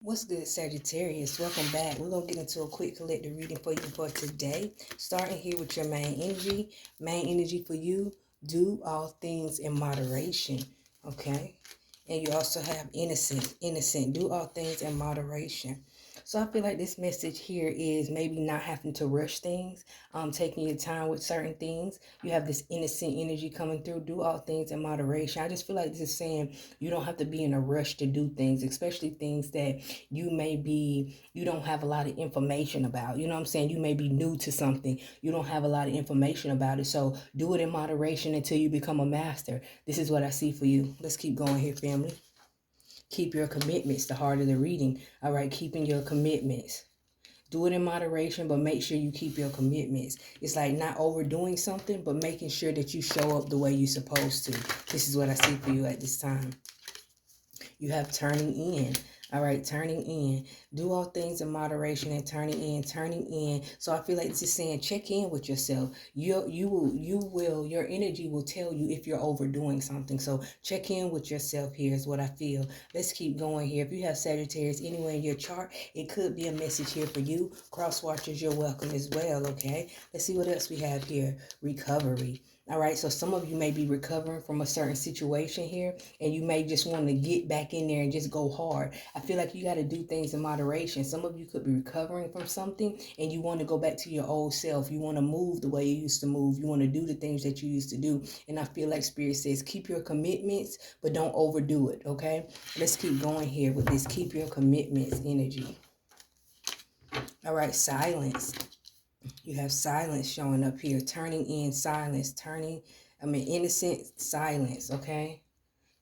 What's good, Sagittarius? Welcome back. We're going to get into a quick collective reading for you for today. Starting here with your main energy. Main energy for you, do all things in moderation. Okay? And you also have innocent. Innocent. Do all things in moderation. So I feel like this message here is maybe not having to rush things, taking your time with certain things. You have this innocent energy coming through. Do all things in moderation. I just feel like this is saying you don't have to be in a rush to do things, especially things that you don't have a lot of information about. You know what I'm saying? You may be new to something. You don't have a lot of information about it. So do it in moderation until you become a master. This is what I see for you. Let's keep going here, family. Keep your commitments, the heart of the reading. All right, keeping your commitments. Do it in moderation, but make sure you keep your commitments. It's like not overdoing something, but making sure that you show up the way you're supposed to. This is what I see for you at this time. You have turning in. All right, turning in. Do all things in moderation and turning in, turning in. So I feel like this is saying check in with yourself. Your energy will tell you if you're overdoing something. So check in with yourself here is what I feel. Let's keep going here. If you have Sagittarius anywhere in your chart, it could be a message here for you. Cross watchers, you're welcome as well, okay? Let's see what else we have here. Recovery. All right, so some of you may be recovering from a certain situation here, and you may just want to get back in there and just go hard. I feel like you got to do things in moderation. Some of you could be recovering from something, and you want to go back to your old self. You want to move the way you used to move. You want to do the things that you used to do. And I feel like Spirit says, keep your commitments, but don't overdo it, okay? Let's keep going here with this keep your commitments energy. All right, silence. You have silence showing up here, turning in silence, innocent silence, okay?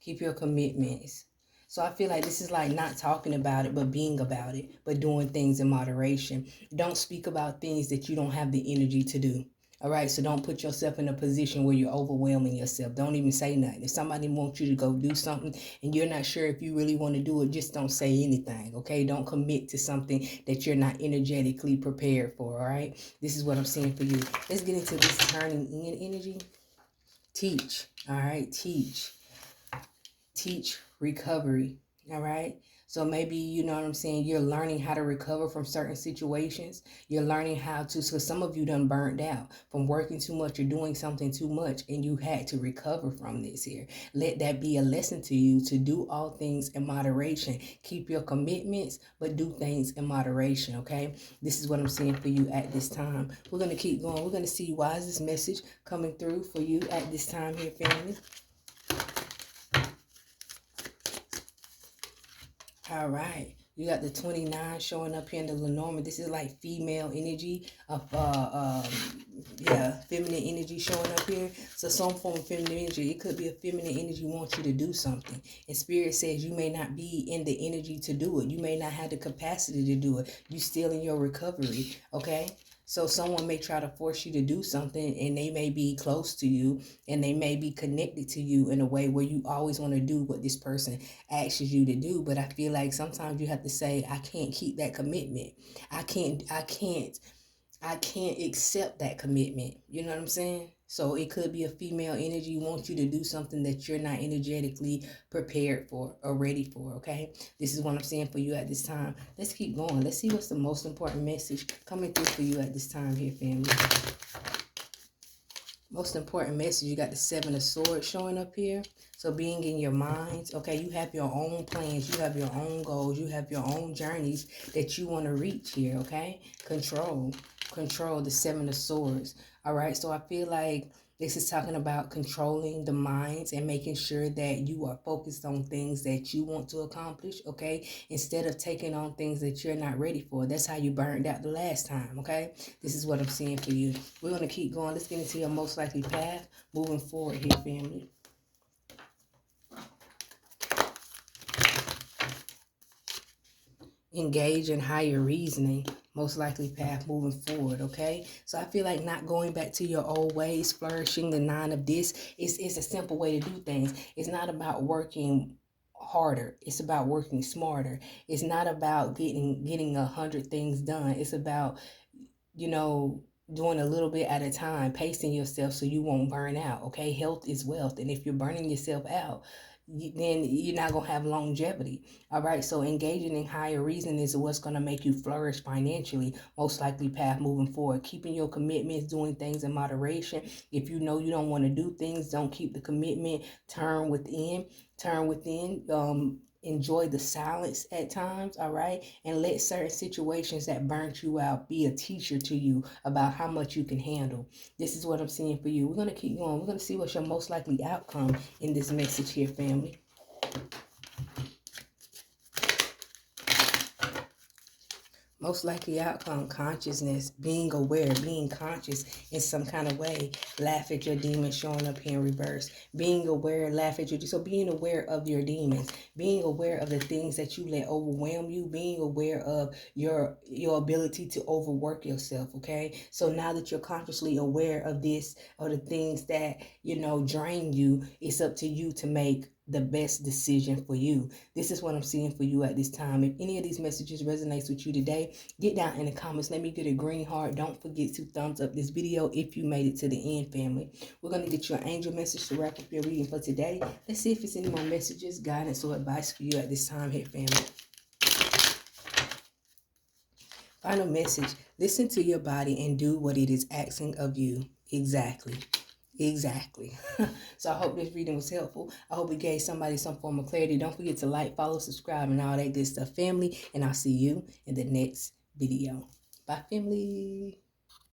Keep your commitments. So I feel like this is like not talking about it, but being about it, but doing things in moderation. Don't speak about things that you don't have the energy to do. All right, so don't put yourself in a position where you're overwhelming yourself. Don't even say nothing. If somebody wants you to go do something and you're not sure if you really want to do it, just don't say anything, okay? Don't commit to something that you're not energetically prepared for, all right? This is what I'm saying for you. Let's get into this turning in energy. Teach, all right? Teach recovery. All right. So maybe, you know what I'm saying, you're learning how to recover from certain situations. You're learning how to, so some of you done burnt out from working too much or doing something too much, and you had to recover from this here. Let that be a lesson to you to do all things in moderation. Keep your commitments, but do things in moderation, okay? This is what I'm saying for you at this time. We're going to keep going. We're going to see why is this message coming through for you at this time here, family. All right. You got the 29 showing up here in the Lenormand. This is like female energy of, feminine energy showing up here. So some form of feminine energy. It could be a feminine energy wants you to do something. And Spirit says you may not be in the energy to do it. You may not have the capacity to do it. You still in your recovery, okay? So someone may try to force you to do something, and they may be close to you, and they may be connected to you in a way where you always want to do what this person asks you to do. But I feel like sometimes you have to say, I can't keep that commitment. I can't accept that commitment. You know what I'm saying? So it could be a female energy wants you to do something that you're not energetically prepared for or ready for, okay? This is what I'm saying for you at this time. Let's keep going. Let's see what's the most important message coming through for you at this time here, family. Most important message, you got the 7 of Swords showing up here. So being in your minds, okay, you have your own plans, you have your own goals, you have your own journeys that you want to reach here, okay? Control, the 7 of Swords. All right, so I feel like this is talking about controlling the minds and making sure that you are focused on things that you want to accomplish, okay? Instead of taking on things that you're not ready for. That's how you burned out the last time, okay? This is what I'm seeing for you. We're going to keep going. Let's get into your most likely path moving forward here, family. Engage in higher reasoning, most likely path moving forward, okay? So I feel like not going back to your old ways, flourishing the 9 of this is a simple way to do things. It's not about working harder. It's about working smarter. It's not about getting 100 things done. It's about, doing a little bit at a time, pacing yourself so you won't burn out, okay? Health is wealth. And if you're burning yourself out, then you're not going to have longevity. All right. So engaging in higher reason is what's going to make you flourish financially, most likely path moving forward. Keeping your commitments, doing things in moderation. If you know you don't want to do things, don't keep the commitment. Turn within. Enjoy the silence at times, all right? And let certain situations that burnt you out be a teacher to you about how much you can handle. This is what I'm seeing for you. We're going to keep going. We're going to see what's your most likely outcome in this message here, family. Most likely outcome, consciousness, being aware, being conscious in some kind of way. Laugh at your demons showing up here in reverse. Being aware, laugh at your, so being aware of your demons, being aware of the things that you let overwhelm you, being aware of your ability to overwork yourself, okay? So now that you're consciously aware of this, or the things that, drain you, it's up to you to make the best decision for you. This is what I'm seeing for you at this time. If any of these messages resonates with you today, get down in the comments. Let me get a green heart. Don't forget to thumbs up this video if you made it to the end, family. We're going to get your angel message to wrap up your reading for today. Let's see if it's any more messages, guidance, or advice for you at this time here, family. Final message. Listen to your body and do what it is asking of you. Exactly. So I hope this reading was helpful. I hope it gave somebody some form of clarity. Don't forget to like, follow, subscribe, and all that good stuff, family. And I'll see you in the next video. Bye, family.